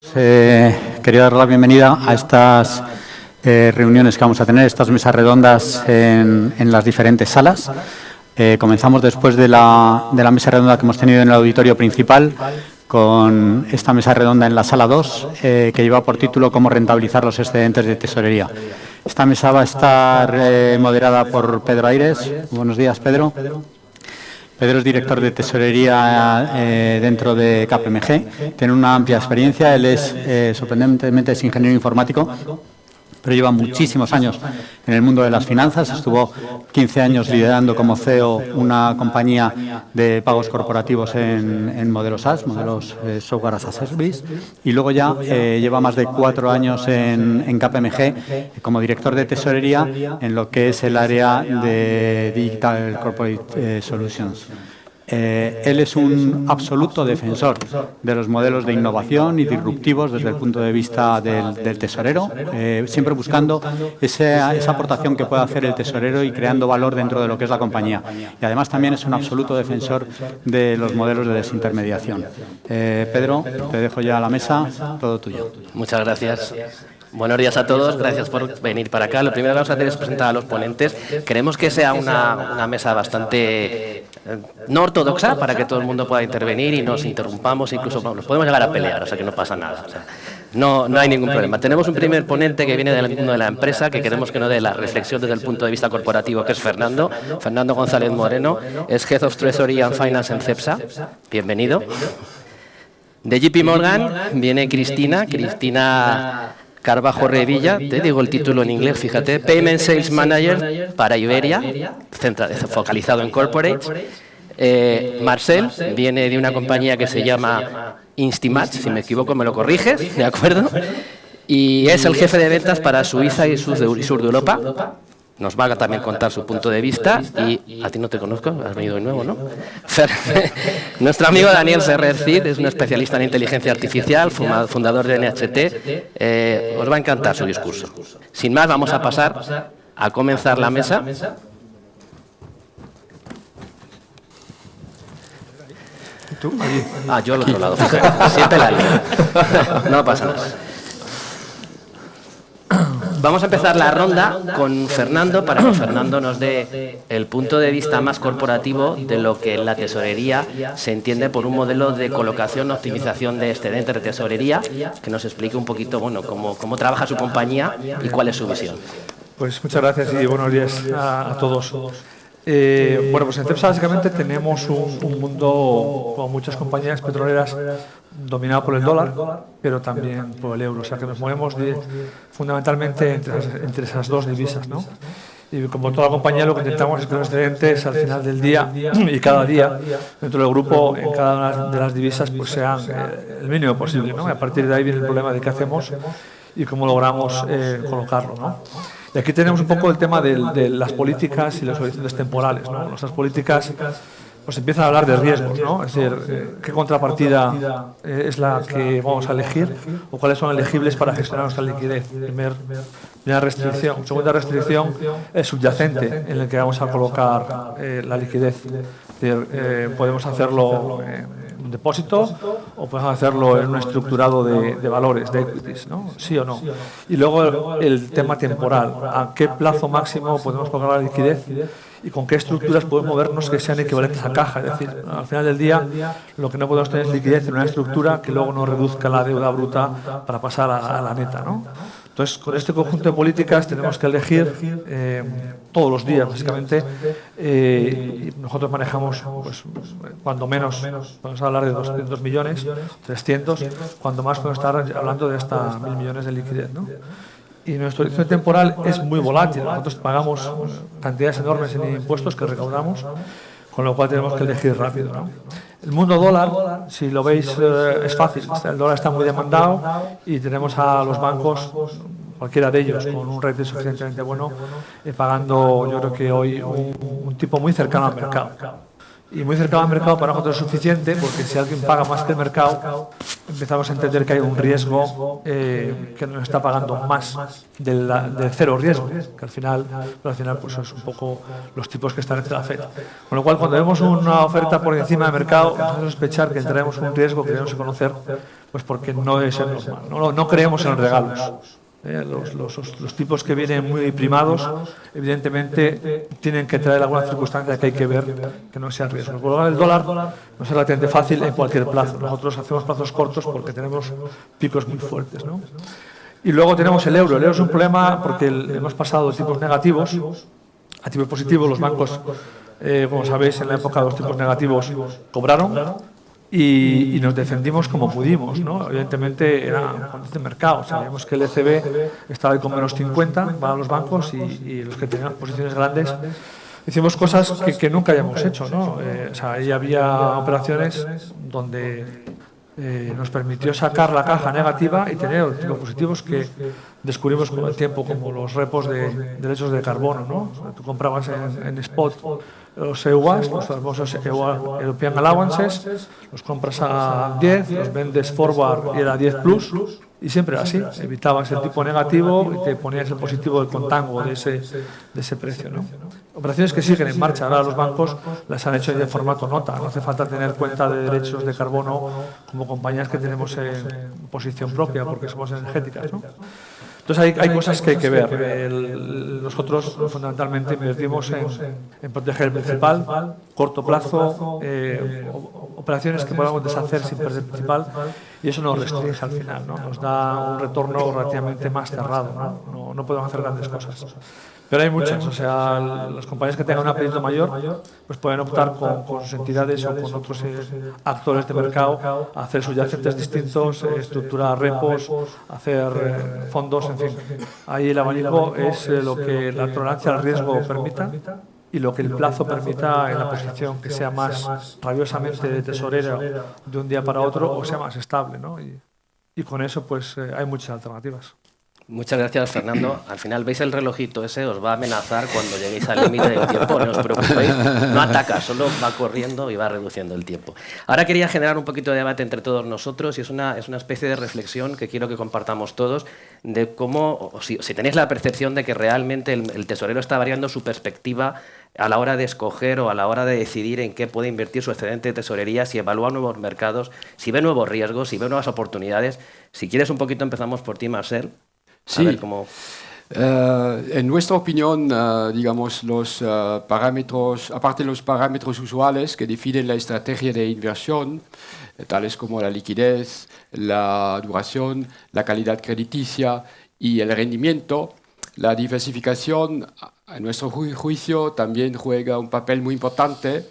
Quería dar la bienvenida a estas reuniones que vamos a tener, estas mesas redondas en las diferentes salas. Comenzamos después de la mesa redonda que hemos tenido en el auditorio principal con esta mesa redonda en la sala 2, que lleva por título Cómo rentabilizar los excedentes de tesorería. Esta mesa va a estar moderada por Pedro Aires. Buenos días, Pedro. Pedro es director de tesorería dentro de KPMG, tiene una amplia experiencia, él es sorprendentemente es ingeniero informático, pero lleva muchísimos años en el mundo de las finanzas, estuvo 15 años liderando como CEO una compañía de pagos corporativos en modelos SaaS, modelos Software as a Service, y luego ya lleva más de 4 años en KPMG como director de tesorería en lo que es el área de Digital Corporate Solutions. Él es un absoluto defensor de los modelos de innovación y disruptivos desde el punto de vista del tesorero, siempre buscando esa aportación que puede hacer el tesorero y creando valor dentro de lo que es la compañía. Y además también es un absoluto defensor de los modelos de desintermediación. Pedro, te dejo ya la mesa, todo tuyo. Muchas gracias. Buenos días a todos, gracias por venir para acá. Lo primero que vamos a hacer es presentar a los ponentes. Queremos que sea una mesa bastante no ortodoxa para que todo el mundo pueda intervenir y nos interrumpamos, incluso nos podemos llegar a pelear, o sea que no pasa nada. O sea, no hay ningún problema. Tenemos un primer ponente que viene del mundo de la empresa, que queremos que nos dé la reflexión desde el punto de vista corporativo, que es Fernando González Moreno, es Head of Treasury and Finance en Cepsa. Bienvenido. De JP Morgan viene Cristina Carvajo Revilla, te digo el título en inglés, fíjate, Payment Sales Manager para Iberia, focalizado en corporates. Marcel viene de una compañía que se llama Instimatch, si me equivoco me lo corriges, ¿de acuerdo? Y es el jefe de ventas para Suiza y sur de Europa. Nos va a también contar su punto de vista y a ti no te conozco, has venido de nuevo, ¿no? Nuestro amigo Daniel Serrer Cid es un especialista en inteligencia artificial, fundador de NHT. Os va a encantar su discurso. Sin más, vamos a pasar a comenzar la mesa. ¿Tú? Yo al otro lado, fíjate. Siempre la lío. No pasa nada. Vamos a empezar la ronda con Fernando para que Fernando nos dé el punto de vista más corporativo de lo que en la tesorería se entiende por un modelo de colocación, optimización de excedentes de tesorería, que nos explique un poquito cómo trabaja su compañía y cuál es su visión. Pues muchas gracias y buenos días a todos. Pues en Cepsa básicamente tenemos un mundo, como muchas compañías petroleras, dominado por el dólar, pero también por el euro. O sea que nos movemos fundamentalmente entre esas dos divisas, ¿no? Y como toda compañía lo que intentamos es que los excedentes al final del día y cada día dentro del grupo en cada una de las divisas pues sean el mínimo posible, ¿no? Y a partir de ahí viene el problema de qué hacemos y cómo logramos colocarlo, ¿no? Y aquí tenemos un poco el tema de las políticas y los horizontes temporales, ¿no? Nuestras políticas pues empiezan a hablar de riesgos, ¿no? Es decir, qué contrapartida es la que vamos a elegir o cuáles son elegibles para gestionar nuestra liquidez. Primera restricción. Segunda restricción es subyacente en el que vamos a colocar la liquidez. Es decir, podemos hacerlo en un depósito o podemos hacerlo en un estructurado de valores, de equities, ¿no? Sí o no. Y luego el tema temporal. ¿A qué plazo máximo podemos colocar la liquidez? Y con qué estructuras podemos movernos que sean equivalentes a caja. Es decir, al final del día lo que no podemos tener es liquidez en una estructura que luego nos reduzca la deuda bruta para pasar a la neta, ¿no? Entonces, con este conjunto de políticas tenemos que elegir todos los días, básicamente, y nosotros manejamos, pues, cuando menos, podemos hablar de 200 millones, 300, cuando más podemos estar hablando de hasta 1.000 millones de liquidez, ¿no? Y nuestro horizonte temporal es muy volátil. Nosotros pagamos cantidades enormes en impuestos que recaudamos, con lo cual tenemos que elegir rápido, ¿no? El mundo dólar, si lo veis, es fácil. El dólar está muy demandado y tenemos a los bancos, cualquiera de ellos, con un rating suficientemente bueno, pagando, yo creo que hoy, un tipo muy cercano al mercado. Y muy cercano al mercado para nosotros es suficiente, porque si alguien paga más que el mercado, empezamos a entender que hay un riesgo que nos está pagando más del cero riesgo, que al final pues es un poco los tipos que están entre la FED. Con lo cual, cuando vemos una oferta por encima del mercado, vamos a sospechar que entraremos en un riesgo que debemos conocer Pues porque no es el normal. No creemos en regalos. Los tipos que vienen muy primados, evidentemente, tienen que traer alguna circunstancia que hay que ver que no sea riesgo. Por lo tanto, el dólar no es relativamente fácil en cualquier plazo. Nosotros hacemos plazos cortos porque tenemos picos muy fuertes, ¿no? Y luego tenemos el euro. El euro es un problema porque hemos pasado de tipos negativos a tipos positivos. Los bancos, como sabéis, en la época de los tipos negativos cobraron y nos defendimos como pudimos, ¿no? Evidentemente era condición de mercado. Sabíamos que el ECB estaba ahí con menos 50 para los bancos y los que tenían posiciones grandes. Hicimos cosas que nunca habíamos hecho, ¿no? Ahí había operaciones donde nos permitió sacar la caja negativa y tener los tipos positivos que descubrimos con el tiempo, como los repos de derechos de carbono, ¿no? Tú comprabas en spot los EUAs, los famosos European Allowances, los compras a 10, los vendes forward y era 10 plus, y siempre era así. Evitabas el tipo negativo y te ponías el positivo del contango de ese precio, ¿no? Operaciones que siguen en marcha. Ahora los bancos las han hecho de formato nota. No hace falta tener cuenta de derechos de carbono como compañías que tenemos en posición propia porque somos energéticas, ¿no? Entonces hay cosas que hay que ver. Nosotros fundamentalmente invertimos en proteger el principal, corto plazo, operaciones que podamos deshacer sin perder el principal, y eso nos restringe al final, ¿no? Nos da un retorno relativamente más cerrado, ¿no? No podemos hacer grandes cosas. Pero hay muchas, o sea, las compañías que tengan un apetito mayor pues pueden optar con sus entidades o con otros actores de mercado a hacer subyacentes distintos, estructurar repos, hacer fondos, en fin. Ahí el abanico es lo que la tolerancia al riesgo permita y lo que el plazo permita en la posición, que sea más rabiosamente de tesorero de un día para otro o sea más estable, ¿no? Y con eso pues hay muchas alternativas. Muchas gracias, Fernando. Al final, ¿veis el relojito ese? Os va a amenazar cuando lleguéis al límite del tiempo. No os preocupéis, no ataca, solo va corriendo y va reduciendo el tiempo. Ahora quería generar un poquito de debate entre todos nosotros y es una especie de reflexión que quiero que compartamos todos de cómo, o si tenéis la percepción de que realmente el tesorero está variando su perspectiva a la hora de escoger o a la hora de decidir en qué puede invertir su excedente de tesorería, si evalúa nuevos mercados, si ve nuevos riesgos, si ve nuevas oportunidades. Si quieres un poquito empezamos por ti, Marcel. Sí, en nuestra opinión, digamos, los parámetros, aparte de los parámetros usuales que definen la estrategia de inversión, tales como la liquidez, la duración, la calidad crediticia y el rendimiento, la diversificación, a nuestro juicio, también juega un papel muy importante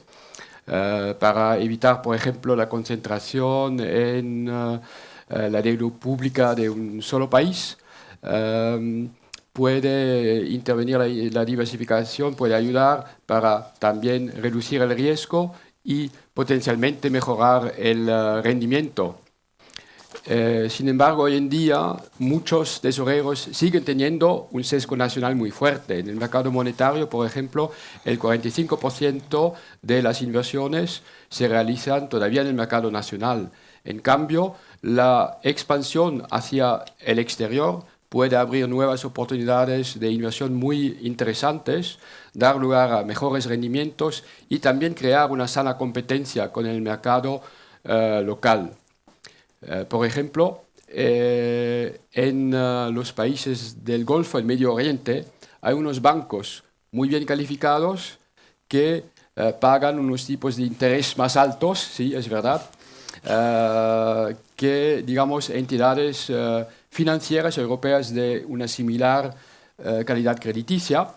para evitar, por ejemplo, la concentración en la deuda pública de un solo país. Puede intervenir la diversificación, puede ayudar para también reducir el riesgo y potencialmente mejorar el rendimiento. Sin embargo, hoy en día muchos tesoreros siguen teniendo un sesgo nacional muy fuerte. En el mercado monetario, por ejemplo, el 45% de las inversiones se realizan todavía en el mercado nacional. En cambio, la expansión hacia el exterior puede abrir nuevas oportunidades de inversión muy interesantes, dar lugar a mejores rendimientos y también crear una sana competencia con el mercado local. Por ejemplo, en los países del Golfo, el Medio Oriente, hay unos bancos muy bien calificados que pagan unos tipos de interés más altos, sí, es verdad, que, digamos, entidades financieras europeas de una similar calidad crediticia.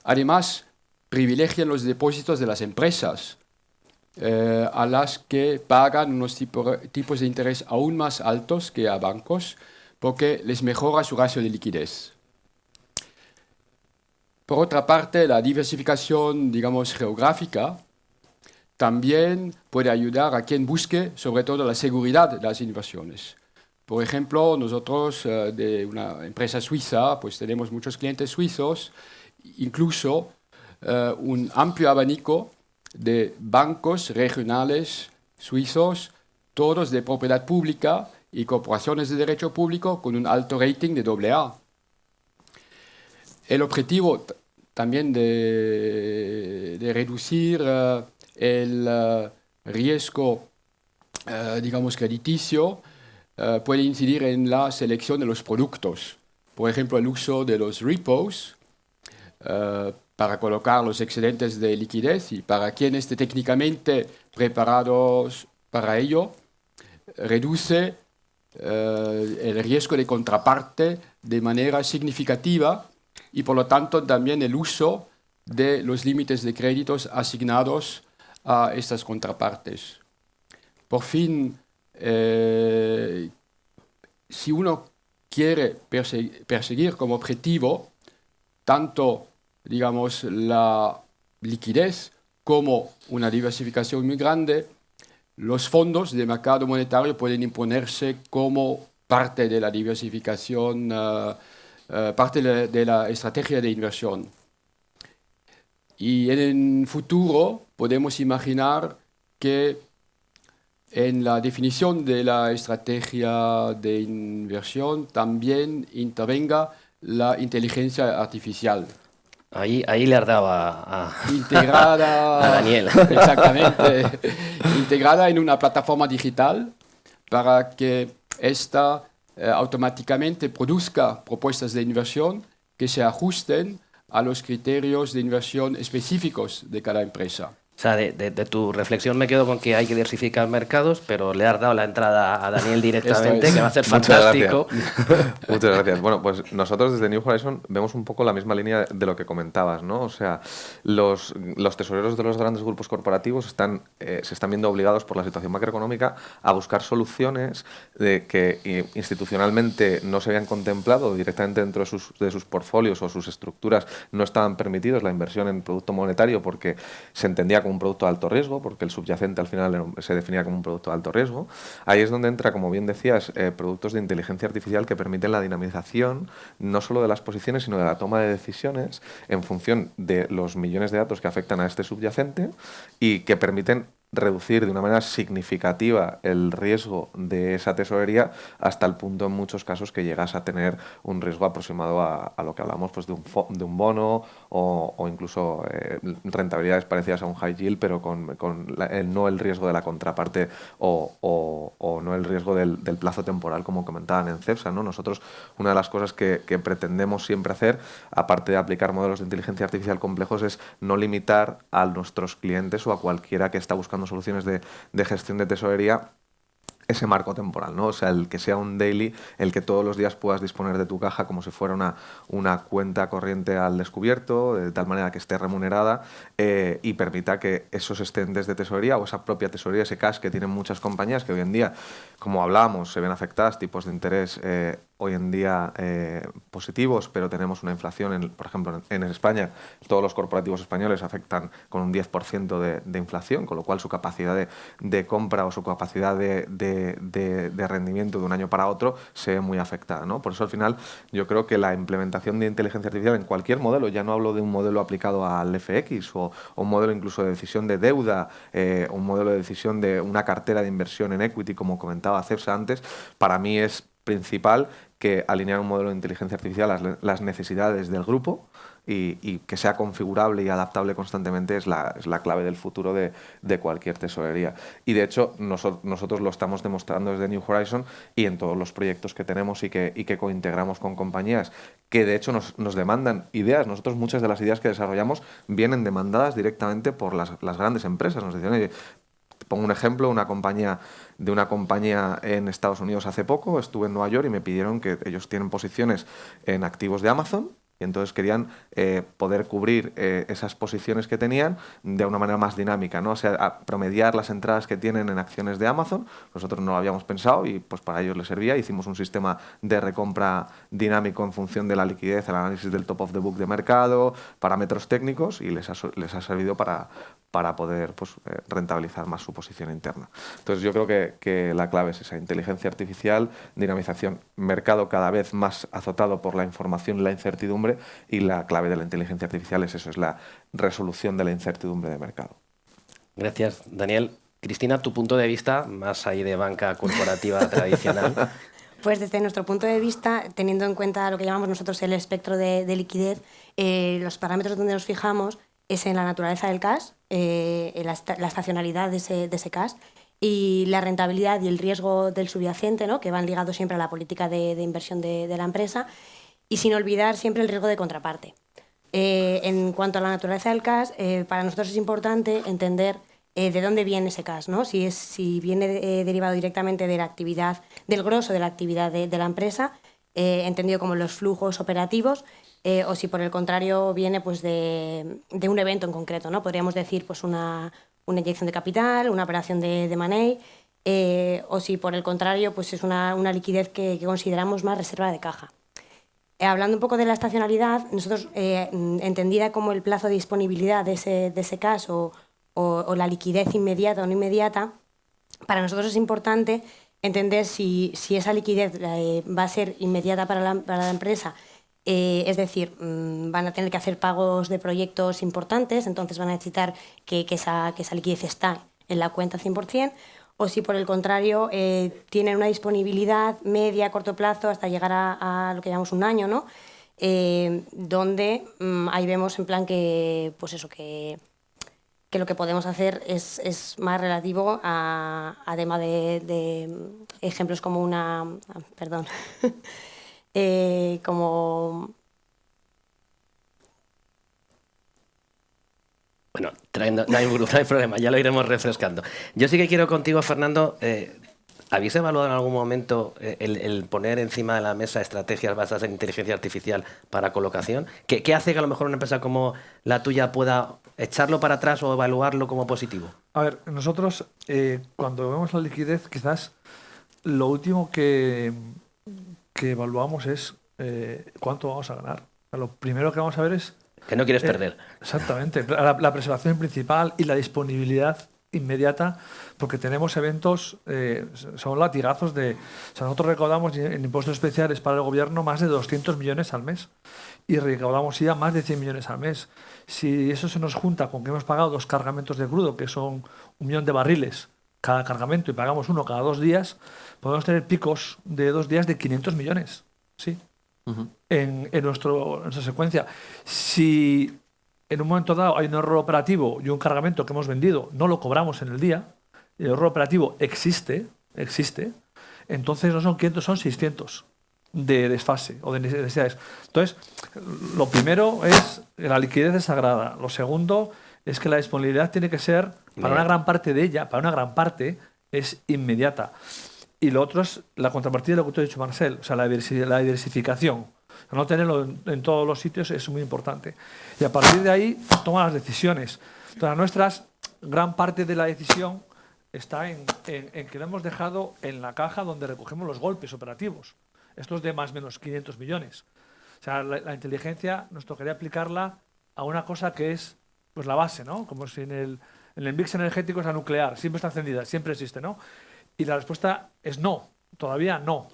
Además, privilegian los depósitos de las empresas, a las que pagan unos tipos de interés aún más altos que a bancos, porque les mejora su ratio de liquidez. Por otra parte, la diversificación, digamos, geográfica también puede ayudar a quien busque, sobre todo, la seguridad de las inversiones. Por ejemplo, nosotros de una empresa suiza, pues tenemos muchos clientes suizos, incluso un amplio abanico de bancos regionales suizos, todos de propiedad pública y corporaciones de derecho público con un alto rating de AA. El objetivo también de reducir el riesgo, digamos, crediticio, puede incidir en la selección de los productos. Por ejemplo, el uso de los repos para colocar los excedentes de liquidez, y para quienes estén técnicamente preparados para ello, reduce el riesgo de contraparte de manera significativa y por lo tanto también el uso de los límites de créditos asignados a estas contrapartes. Por fin, si uno quiere perseguir como objetivo tanto, digamos, la liquidez como una diversificación muy grande, los fondos de mercado monetario pueden imponerse como parte de la diversificación, parte de la estrategia de inversión. Y en el futuro podemos imaginar que en la definición de la estrategia de inversión también intervenga la inteligencia artificial. Ahí le has dado a Integrada, a Daniel. Exactamente, integrada en una plataforma digital para que ésta automáticamente produzca propuestas de inversión que se ajusten a los criterios de inversión específicos de cada empresa. O sea, de tu reflexión me quedo con que hay que diversificar mercados, pero le has dado la entrada a Daniel directamente, es. que va a ser Muchas fantástico. Muchas gracias. Bueno, pues nosotros desde New Horizon vemos un poco la misma línea de lo que comentabas, ¿no? O sea, los tesoreros de los grandes grupos corporativos se están viendo obligados por la situación macroeconómica a buscar soluciones que institucionalmente no se habían contemplado directamente dentro de sus portfolios o sus estructuras. No estaban permitidos la inversión en producto monetario porque se entendía como un producto de alto riesgo, porque el subyacente al final se definía como un producto de alto riesgo. Ahí es donde entra, como bien decías, productos de inteligencia artificial que permiten la dinamización no solo de las posiciones, sino de la toma de decisiones en función de los millones de datos que afectan a este subyacente y que permiten reducir de una manera significativa el riesgo de esa tesorería hasta el punto en muchos casos que llegas a tener un riesgo aproximado a lo que hablamos pues, de un bono o incluso rentabilidades parecidas a un high yield, pero no el riesgo de la contraparte o no el riesgo del plazo temporal, como comentaban en CEPSA, ¿no? Nosotros, una de las cosas que pretendemos siempre hacer, aparte de aplicar modelos de inteligencia artificial complejos, es no limitar a nuestros clientes o a cualquiera que está buscando soluciones de gestión de tesorería ese marco temporal, ¿no? O sea, el que sea un daily, el que todos los días puedas disponer de tu caja como si fuera una cuenta corriente al descubierto, de tal manera que esté remunerada y permita que esos excedentes de tesorería o esa propia tesorería, ese cash que tienen muchas compañías que hoy en día, como hablábamos, se ven afectadas, tipos de interés hoy en día positivos, pero tenemos una inflación, por ejemplo, en España, todos los corporativos españoles afectan con un 10% de inflación, con lo cual su capacidad de compra o su capacidad de rendimiento de un año para otro se ve muy afectada, ¿no? Por eso al final yo creo que la implementación de inteligencia artificial en cualquier modelo, ya no hablo de un modelo aplicado al FX o un modelo incluso de decisión de deuda, un modelo de decisión de una cartera de inversión en equity, como comentaba CEPSA antes, para mí es principal que alinear un modelo de inteligencia artificial a las necesidades del grupo y que sea configurable y adaptable constantemente es la clave del futuro de cualquier tesorería. Y de hecho nosotros lo estamos demostrando desde New Horizon y en todos los proyectos que tenemos y que cointegramos con compañías que de hecho nos demandan ideas. Nosotros muchas de las ideas que desarrollamos vienen demandadas directamente por las grandes empresas. Nos dicen, oye, pongo un ejemplo, una compañía en Estados Unidos hace poco, estuve en Nueva York y me pidieron que ellos tienen posiciones en activos de Amazon y entonces querían poder cubrir esas posiciones que tenían de una manera más dinámica, ¿no? O sea, promediar las entradas que tienen en acciones de Amazon. Nosotros no lo habíamos pensado y pues para ellos les servía. Hicimos un sistema de recompra dinámico en función de la liquidez, el análisis del top of the book de mercado, parámetros técnicos y les ha servido para poder pues, rentabilizar más su posición interna. Entonces yo creo que la clave es esa inteligencia artificial, dinamización, mercado cada vez más azotado por la información y la incertidumbre, y la clave de la inteligencia artificial es eso, es la resolución de la incertidumbre de mercado. Gracias, Daniel. Cristina, tu punto de vista, más ahí de banca corporativa tradicional. Pues desde nuestro punto de vista, teniendo en cuenta lo que llamamos nosotros el espectro de liquidez, los parámetros donde nos fijamos es en la naturaleza del cash, en la estacionalidad de ese cash, y la rentabilidad y el riesgo del subyacente, ¿no? Que van ligados siempre a la política de inversión de la empresa, y sin olvidar siempre el riesgo de contraparte. En cuanto a la naturaleza del cash, para nosotros es importante entender de dónde viene ese cash, ¿no? Si viene derivado directamente de la actividad, del grosso de la actividad de la empresa, entendido como los flujos operativos, o si por el contrario viene pues, de un evento en concreto, ¿no? Podríamos decir pues, una inyección de capital, una operación de money, o si por el contrario pues, es una liquidez que consideramos más reserva de caja. Hablando un poco de la estacionalidad, nosotros, entendida como el plazo de disponibilidad de ese cash o la liquidez inmediata o no inmediata, para nosotros es importante entender si esa liquidez va a ser inmediata para la empresa, es decir, van a tener que hacer pagos de proyectos importantes, entonces van a necesitar que esa liquidez está en la cuenta 100%, o si por el contrario tienen una disponibilidad media, a corto plazo, hasta llegar a lo que llamamos un año, ¿no? Donde ahí vemos en plan que, pues eso, que lo que podemos hacer es más relativo a tema de ejemplos como como... Bueno, no hay problema, ya lo iremos refrescando. Yo sí que quiero contigo, Fernando, ¿habéis evaluado en algún momento el poner encima de la mesa estrategias basadas en inteligencia artificial para colocación? ¿Qué hace que a lo mejor una empresa como la tuya pueda echarlo para atrás o evaluarlo como positivo? A ver, nosotros cuando vemos la liquidez, quizás lo último que evaluamos es cuánto vamos a ganar. Lo primero que vamos a ver es... Que no quieres perder. Exactamente. La preservación principal y la disponibilidad inmediata, porque tenemos eventos, son latigazos de... O sea, nosotros recaudamos en impuestos especiales para el gobierno más de 200 millones al mes y recaudamos ya más de 100 millones al mes. Si eso se nos junta con que hemos pagado 2 cargamentos de crudo, que son 1 millón de barriles cada cargamento, y pagamos uno cada 2 días, podemos tener picos de 2 días de 500 millones. Sí. En nuestra secuencia. Si en un momento dado hay un error operativo y un cargamento que hemos vendido no lo cobramos en el día, y el error operativo existe, entonces no son 500, son 600 de desfase o de necesidades. Entonces, lo primero es la liquidez es sagrada. Lo segundo es que la disponibilidad tiene que ser, para una gran parte de ella, es inmediata. Y lo otro es la contrapartida de lo que tú has dicho, Marcel, o sea, la diversificación. No tenerlo en todos los sitios es muy importante. Y a partir de ahí toma las decisiones. Entonces, gran parte de la decisión está en que lo hemos dejado en la caja donde recogemos los golpes operativos. Estos de más o menos 500 millones. O sea, la inteligencia nos tocaría aplicarla a una cosa que es pues la base, ¿no? Como si en el mix energético es la nuclear, siempre está encendida, siempre existe, ¿no? Y la respuesta es no, todavía no.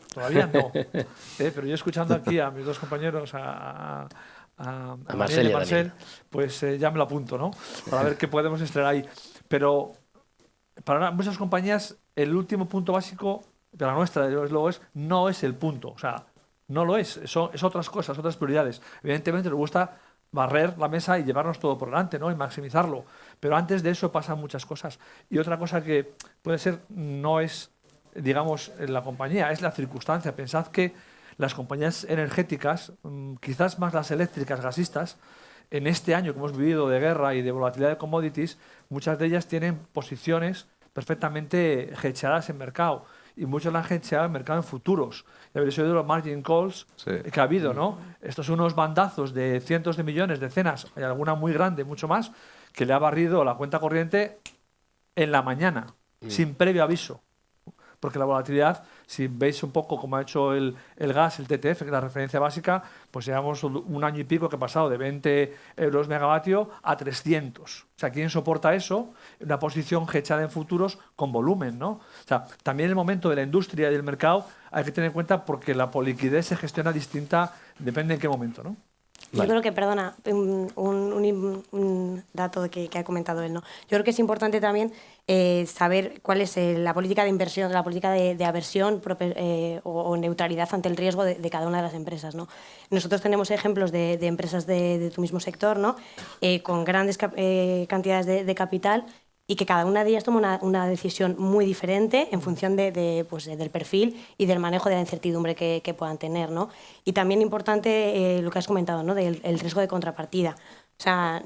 Pero yo escuchando aquí a mis dos compañeros, a Marcel y a Marcel, pues ya me lo apunto, ¿no? Para ver qué podemos extraer ahí. Pero para muchas compañías el último punto básico, para la nuestra, desde luego, no es el punto. O sea, no lo es. Es otras cosas, otras prioridades. Evidentemente nos gusta barrer la mesa y llevarnos todo por delante, ¿no? Y maximizarlo. Pero antes de eso pasan muchas cosas. Y otra cosa que puede ser, no es, digamos, la compañía, es la circunstancia. Pensad que las compañías energéticas, quizás más las eléctricas, gasistas, en este año que hemos vivido de guerra y de volatilidad de commodities, muchas de ellas tienen posiciones perfectamente hedgeadas en mercado. Y muchos la han hedgeado en mercado en futuros. Y habéis oído los margin calls que ha habido, ¿no? Estos son unos bandazos de cientos de millones, decenas, hay alguna muy grande, mucho más, que le ha barrido la cuenta corriente en la mañana, sin previo aviso. Porque la volatilidad, si veis un poco cómo ha hecho el gas, el TTF, que es la referencia básica, pues llevamos un año y pico que ha pasado de 20 euros megavatio a 300. O sea, ¿quién soporta eso? Una posición hedgeada en futuros con volumen, ¿no? O sea, también el momento de la industria y del mercado hay que tener en cuenta porque la poliquidez se gestiona distinta, depende en qué momento, ¿no? Yo creo que, perdona, un dato que ha comentado él, ¿no? Yo creo que es importante también saber cuál es la política de inversión, la política de aversión o neutralidad ante el riesgo de cada una de las empresas, ¿no? Nosotros tenemos ejemplos de empresas de tu mismo sector, ¿no? Con grandes cantidades de capital y que cada una de ellas toma una decisión muy diferente en función pues, del perfil y del manejo de la incertidumbre que puedan tener, ¿no? Y también importante lo que has comentado, ¿no? Del el riesgo de contrapartida. O sea,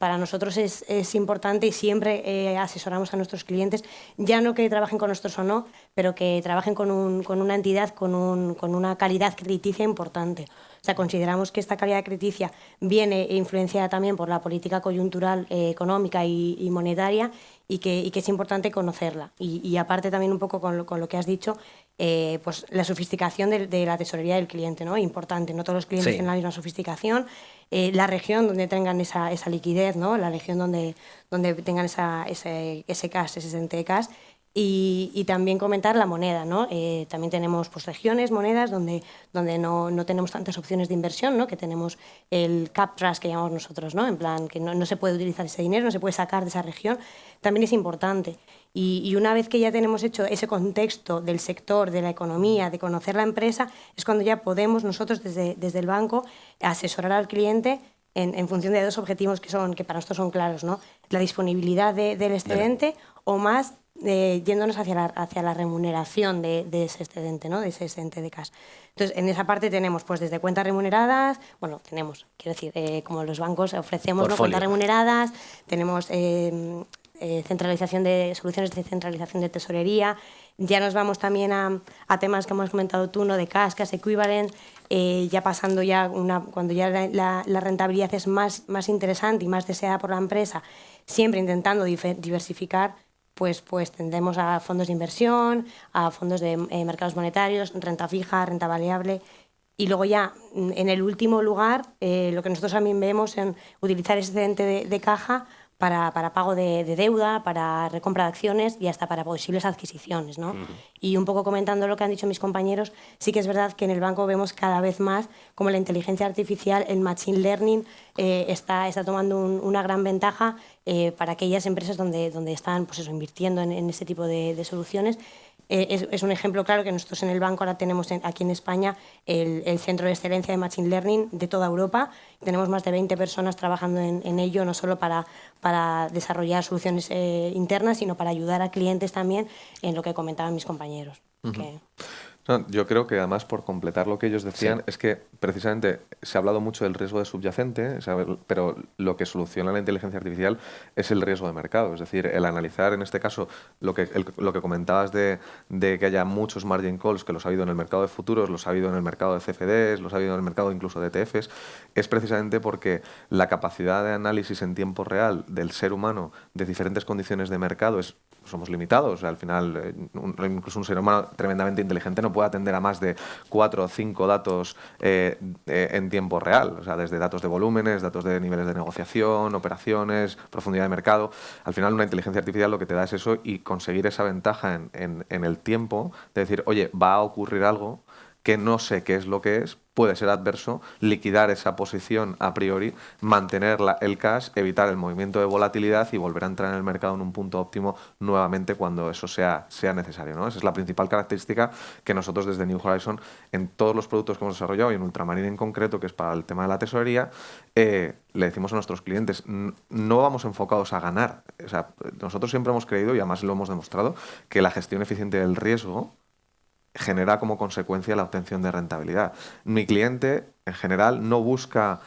para nosotros es importante y siempre asesoramos a nuestros clientes, ya no que trabajen con nosotros o no, pero que trabajen con una entidad con una calidad crediticia importante. O sea, consideramos que esta calidad crediticia viene influenciada también por la política coyuntural económica y monetaria y que es importante conocerla. Y aparte también un poco con lo que has dicho, pues la sofisticación de la tesorería del cliente, ¿no? Importante, no todos los clientes tienen la misma sofisticación. La región donde tengan esa liquidez, ¿no? La región donde tengan ese cash, ese excedente de cash. Y también comentar la moneda, ¿no? También tenemos pues, regiones, monedas, donde no tenemos tantas opciones de inversión, ¿no? Que tenemos el cap trust que llamamos nosotros, ¿no? En plan, que no se puede utilizar ese dinero, no se puede sacar de esa región. También es importante. Y una vez que ya tenemos hecho ese contexto del sector, de la economía, de conocer la empresa, es cuando ya podemos nosotros desde el banco asesorar al cliente en función de dos objetivos que para nosotros son claros, ¿no? La disponibilidad del excedente o más yéndonos hacia la remuneración de ese excedente, ¿no? De ese excedente de cash. Entonces, en esa parte tenemos pues desde cuentas remuneradas, bueno, quiero decir, como los bancos ofrecemos, ¿no? Cuentas remuneradas, tenemos centralización de soluciones de centralización de tesorería, ya nos vamos también a temas que hemos comentado tú, ¿no? De cash equivalent, ya pasando cuando ya la rentabilidad es más interesante y más deseada por la empresa, siempre intentando diversificar, pues tendemos a fondos de inversión, a fondos de mercados monetarios, renta fija, renta variable. Y luego ya, en el último lugar, lo que nosotros también vemos en utilizar ese excedente de caja para pago de deuda, para recompra de acciones y hasta para posibles adquisiciones, ¿no? Y un poco comentando lo que han dicho mis compañeros, sí que es verdad que en el banco vemos cada vez más como la inteligencia artificial, el machine learning, está tomando una gran ventaja para aquellas empresas donde están pues eso, invirtiendo en ese tipo de soluciones. Es un ejemplo claro que nosotros en el banco ahora tenemos aquí en España el Centro de Excelencia de Machine Learning de toda Europa. Tenemos más de 20 personas trabajando en ello, no solo para desarrollar soluciones internas, sino para ayudar a clientes también en lo que comentaban mis compañeros. No, yo creo que además, por completar lo que ellos decían, es que precisamente se ha hablado mucho del riesgo de subyacente, pero lo que soluciona la inteligencia artificial es el riesgo de mercado. Es decir, el analizar, en este caso, lo que comentabas de que haya muchos margin calls, que los ha habido en el mercado de futuros, los ha habido en el mercado de CFDs, los ha habido en el mercado incluso de ETFs, es precisamente porque la capacidad de análisis en tiempo real del ser humano de diferentes condiciones de mercado somos limitados. O sea, al final, incluso un ser humano tremendamente inteligente no puede atender a más de 4 o 5 datos en tiempo real. O sea, desde datos de volúmenes, datos de niveles de negociación, operaciones, profundidad de mercado. Al final, una inteligencia artificial lo que te da es eso y conseguir esa ventaja en el tiempo de decir, oye, va a ocurrir algo que no sé qué es lo que es, puede ser adverso, liquidar esa posición a priori, mantener el cash, evitar el movimiento de volatilidad y volver a entrar en el mercado en un punto óptimo nuevamente cuando eso sea necesario, ¿no? Esa es la principal característica que nosotros desde New Horizon, en todos los productos que hemos desarrollado y en Ultramarine en concreto, que es para el tema de la tesorería, le decimos a nuestros clientes, no vamos enfocados a ganar. O sea, nosotros siempre hemos creído, y además lo hemos demostrado, que la gestión eficiente del riesgo genera como consecuencia la obtención de rentabilidad. Mi cliente, en general, no busca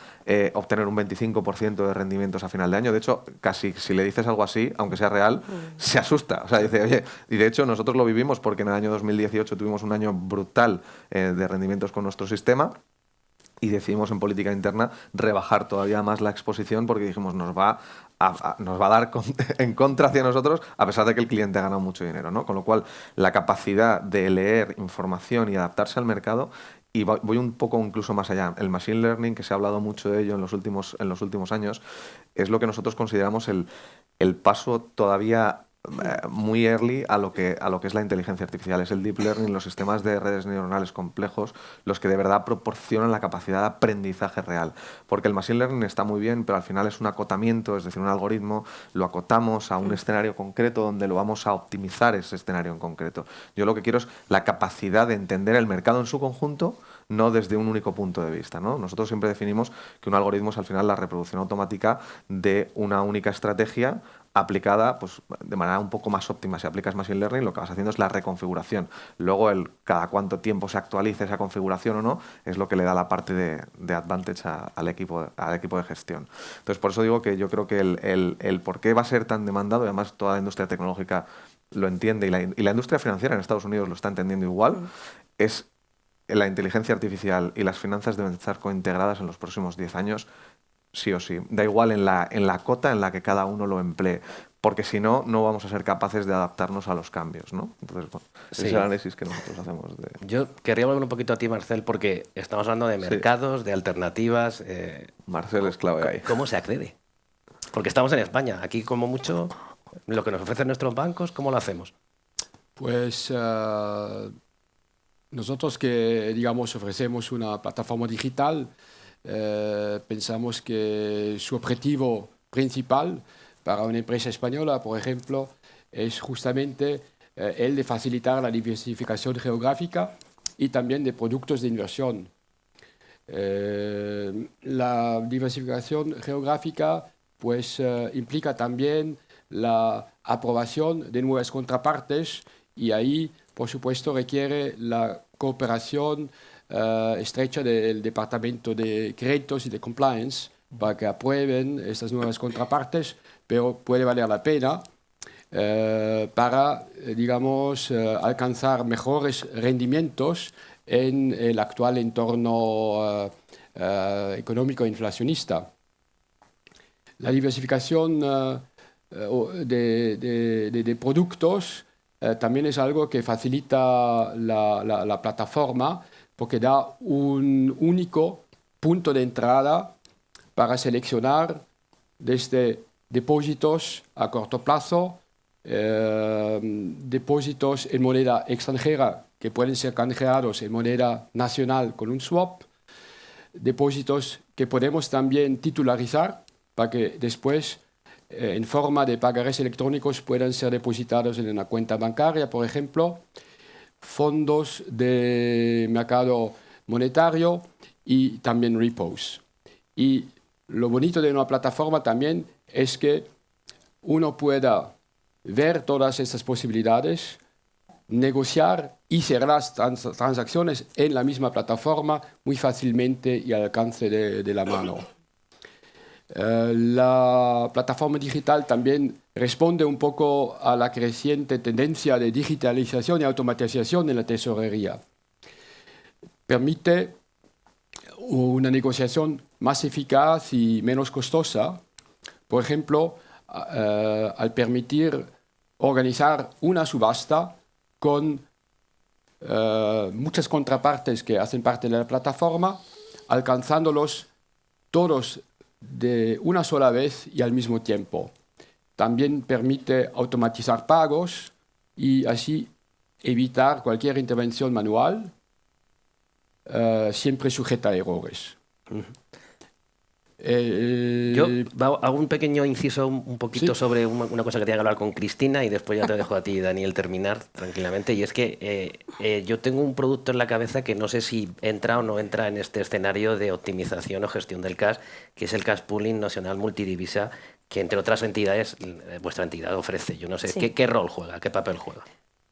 obtener un 25% de rendimientos a final de año. De hecho, casi si le dices algo así, aunque sea real, se asusta. O sea, dice, oye, y de hecho nosotros lo vivimos porque en el año 2018 tuvimos un año brutal de rendimientos con nuestro sistema. Y decidimos en política interna rebajar todavía más la exposición porque dijimos nos va a dar en contra hacia nosotros a pesar de que el cliente ha ganado mucho dinero, ¿no? Con lo cual, la capacidad de leer información y adaptarse al mercado, y voy un poco incluso más allá, el machine learning, que se ha hablado mucho de ello en los últimos años, es lo que nosotros consideramos el paso todavía muy early a lo que es la inteligencia artificial. Es el deep learning, los sistemas de redes neuronales complejos, los que de verdad proporcionan la capacidad de aprendizaje real. Porque el machine learning está muy bien, pero al final es un acotamiento, es decir, un algoritmo, lo acotamos a un escenario concreto donde lo vamos a optimizar ese escenario en concreto. Yo lo que quiero es la capacidad de entender el mercado en su conjunto, no desde un único punto de vista, ¿no? Nosotros siempre definimos que un algoritmo es al final la reproducción automática de una única estrategia aplicada pues, de manera un poco más óptima. Si aplicas Machine Learning, lo que vas haciendo es la reconfiguración. Luego, cada cuánto tiempo se actualice esa configuración o no, es lo que le da la parte de advantage al equipo de gestión. Entonces, por eso digo que yo creo que el por qué va a ser tan demandado, y además toda la industria tecnológica lo entiende, y la industria financiera en Estados Unidos lo está entendiendo igual, es la inteligencia artificial y las finanzas deben estar cointegradas en los próximos 10 años, sí o sí. Da igual en la cota en la que cada uno lo emplee, porque si no, no vamos a ser capaces de adaptarnos a los cambios, ¿no? Entonces, bueno, ese es el análisis que nosotros hacemos. Yo querría volver un poquito a ti, Marcel, porque estamos hablando de mercados, de alternativas. Marcel es clave ahí. ¿Cómo se accede? Porque estamos en España. Aquí, como mucho, lo que nos ofrecen nuestros bancos, ¿cómo lo hacemos? Pues nosotros que, digamos, ofrecemos una plataforma digital, pensamos que su objetivo principal para una empresa española, por ejemplo, es justamente el de facilitar la diversificación geográfica y también de productos de inversión. La diversificación geográfica pues, implica también la aprobación de nuevas contrapartes y ahí, por supuesto, requiere la cooperación estrecha del Departamento de Créditos y de Compliance para que aprueben estas nuevas contrapartes, pero puede valer la pena para, digamos, alcanzar mejores rendimientos en el actual entorno económico inflacionista. La diversificación de productos también es algo que facilita la plataforma porque da un único punto de entrada para seleccionar desde depósitos a corto plazo, depósitos en moneda extranjera que pueden ser canjeados en moneda nacional con un swap, depósitos que podemos también titularizar para que después en forma de pagarés electrónicos puedan ser depositados en una cuenta bancaria, por ejemplo, fondos de mercado monetario y también repos. Y lo bonito de una plataforma también es que uno pueda ver todas estas posibilidades, negociar y cerrar las transacciones en la misma plataforma muy fácilmente y al alcance de la mano. La plataforma digital también responde un poco a la creciente tendencia de digitalización y automatización en la tesorería. Permite una negociación más eficaz y menos costosa, por ejemplo, al permitir organizar una subasta con muchas contrapartes que hacen parte de la plataforma, alcanzándolos todos de una sola vez y al mismo tiempo. También permite automatizar pagos y así evitar cualquier intervención manual, siempre sujeta a errores. Yo hago un pequeño inciso un poquito sobre una cosa que tenía que hablar con Cristina y después ya te dejo a ti, Daniel, terminar tranquilamente. Y es que yo tengo un producto en la cabeza que no sé si entra o no entra en este escenario de optimización o gestión del cash, que es el Cash Pooling Nacional Multidivisa, que entre otras entidades vuestra entidad ofrece. Yo no sé, Sí. ¿qué rol juega? ¿Qué papel juega?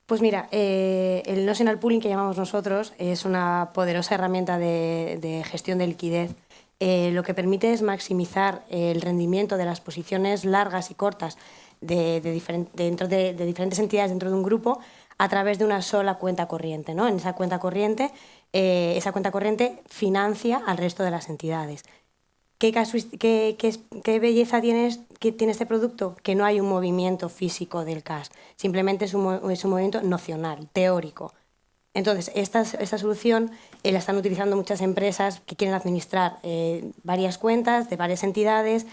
Pues mira, el National Pooling que llamamos nosotros es una poderosa herramienta de gestión de liquidez. Lo que permite es maximizar el rendimiento de las posiciones largas y cortas de diferentes entidades dentro de un grupo a través de una sola cuenta corriente, ¿no? En esa cuenta corriente financia al resto de las entidades. ¿Qué belleza tiene este producto? Que no hay un movimiento físico del cash, simplemente es un movimiento nocional, teórico. Entonces, esta solución la están utilizando muchas empresas que quieren administrar varias cuentas de varias entidades.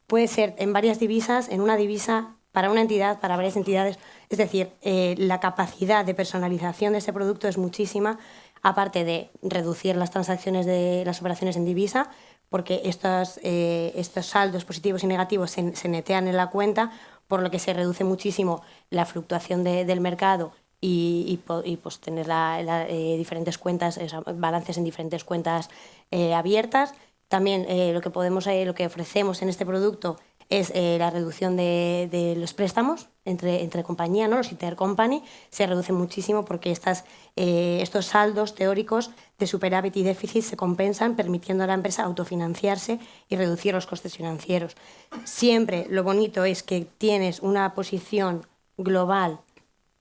Puede ser en varias divisas, en una divisa, para una entidad, para varias entidades. Es decir, la capacidad de personalización de este producto es muchísima, aparte de reducir las transacciones de las operaciones en divisa, porque estos saldos positivos y negativos se netean en la cuenta, por lo que se reduce muchísimo la fluctuación del mercado pues tener diferentes cuentas, balances en diferentes cuentas abiertas. También lo que ofrecemos en este producto es la reducción de los préstamos entre compañía, ¿no? Los intercompany se reducen muchísimo porque estos saldos teóricos de superávit y déficit se compensan, permitiendo a la empresa autofinanciarse y reducir los costes financieros. Siempre lo bonito es que tienes una posición global,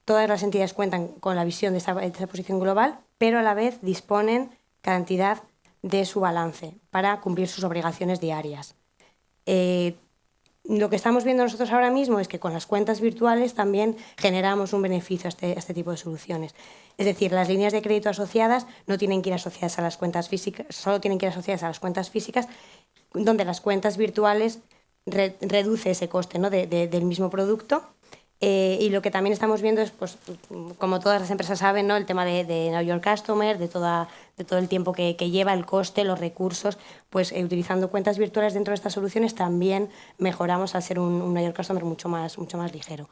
todas las entidades cuentan con la visión de esa posición global, pero a la vez disponen cantidad de su balance para cumplir sus obligaciones diarias. Lo que estamos viendo nosotros ahora mismo es que con las cuentas virtuales también generamos un beneficio a este tipo de soluciones. Es decir, las líneas de crédito asociadas no tienen que ir asociadas a las cuentas físicas, solo tienen que ir asociadas a las cuentas físicas, donde las cuentas virtuales reduce ese coste, ¿no? del mismo producto. Y lo que también estamos viendo es, pues, como todas las empresas saben, ¿no? El tema de Know Your Customer, de todo el tiempo que lleva, el coste, los recursos, pues utilizando cuentas virtuales dentro de estas soluciones también mejoramos al ser un Know Your Customer mucho más ligero.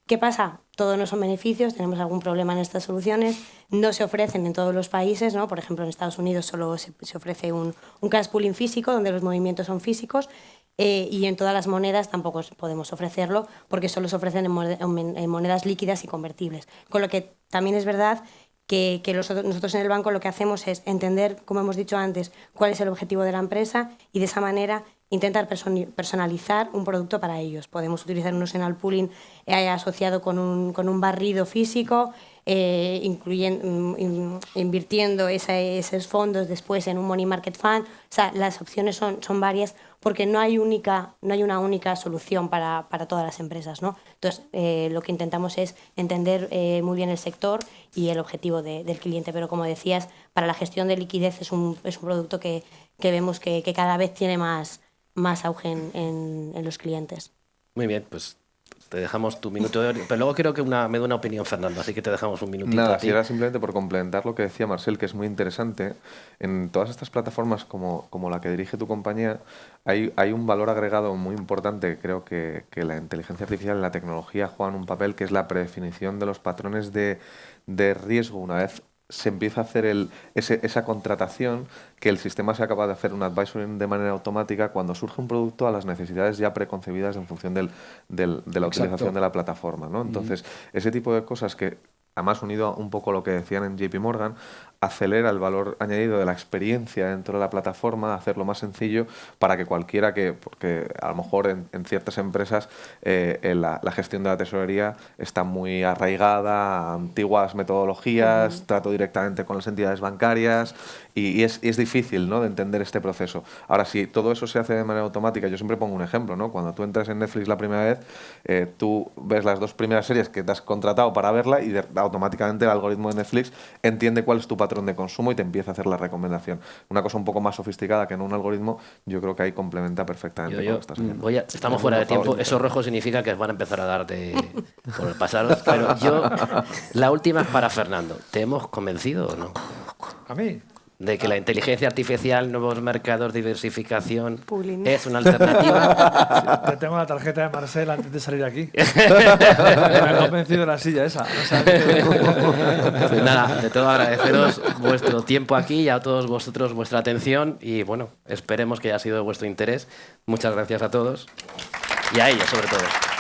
¿Qué pasa? Todos no son beneficios, tenemos algún problema en estas soluciones, no se ofrecen en todos los países, ¿no? Por ejemplo, en Estados Unidos solo se ofrece un cash pooling físico, donde los movimientos son físicos, y en todas las monedas tampoco podemos ofrecerlo porque solo se ofrecen en monedas líquidas y convertibles. Con lo que también es verdad que nosotros en el banco lo que hacemos es entender, como hemos dicho antes, cuál es el objetivo de la empresa y de esa manera intentar personalizar un producto para ellos. Podemos utilizar un notional pooling asociado con un barrido físico, invirtiendo esos fondos después en un money market fund. O sea, las opciones son varias porque no hay una única solución para todas las empresas, ¿no? Entonces, lo que intentamos es entender muy bien el sector y el objetivo del cliente. Pero, como decías, para la gestión de liquidez es un producto que vemos que cada vez tiene más auge en los clientes. Muy bien, pues te dejamos tu minuto de oro, pero luego quiero que me dé una opinión, Fernando, así que te dejamos un minutito. Nada, a ti. si era simplemente por complementar lo que decía Marcel, que es muy interesante. En todas estas plataformas como la que dirige tu compañía, hay un valor agregado muy importante. Creo que la inteligencia artificial y la tecnología juegan un papel, que es la predefinición de los patrones de riesgo. Una vez se empieza a hacer esa contratación, que el sistema sea capaz de hacer un advisory de manera automática cuando surge un producto a las necesidades ya preconcebidas en función de la utilización de la plataforma, ¿no? Entonces, ese tipo de cosas que, además unido un poco a lo que decían en JP Morgan, acelera el valor añadido de la experiencia dentro de la plataforma, hacerlo más sencillo para que cualquiera porque a lo mejor en ciertas empresas la gestión de la tesorería está muy arraigada a antiguas metodologías, trato directamente con las entidades bancarias y es difícil, ¿no?, de entender este proceso. Ahora, si todo eso se hace de manera automática, yo siempre pongo un ejemplo, ¿no? Cuando tú entras en Netflix la primera vez, tú ves las 2 primeras series que te has contratado para verla y automáticamente el algoritmo de Netflix entiende cuál es tu patrón de consumo y te empieza a hacer la recomendación. Una cosa un poco más sofisticada que no un algoritmo, yo creo que ahí complementa perfectamente con lo que estás haciendo. Estamos fuera de tiempo, eso rojo significa que van a empezar a darte por el pasaros, pero la última es para Fernando. ¿Te hemos convencido o no? ¿A mí? De que la inteligencia artificial, nuevos mercados, diversificación, Pooling. es una alternativa. Te tengo la tarjeta de Marcel antes de salir aquí. Me ha convencido la silla esa. O sea, Pues nada, de todo agradeceros vuestro tiempo aquí y a todos vosotros vuestra atención y bueno, esperemos que haya sido de vuestro interés. Muchas gracias a todos y a ellos sobre todo.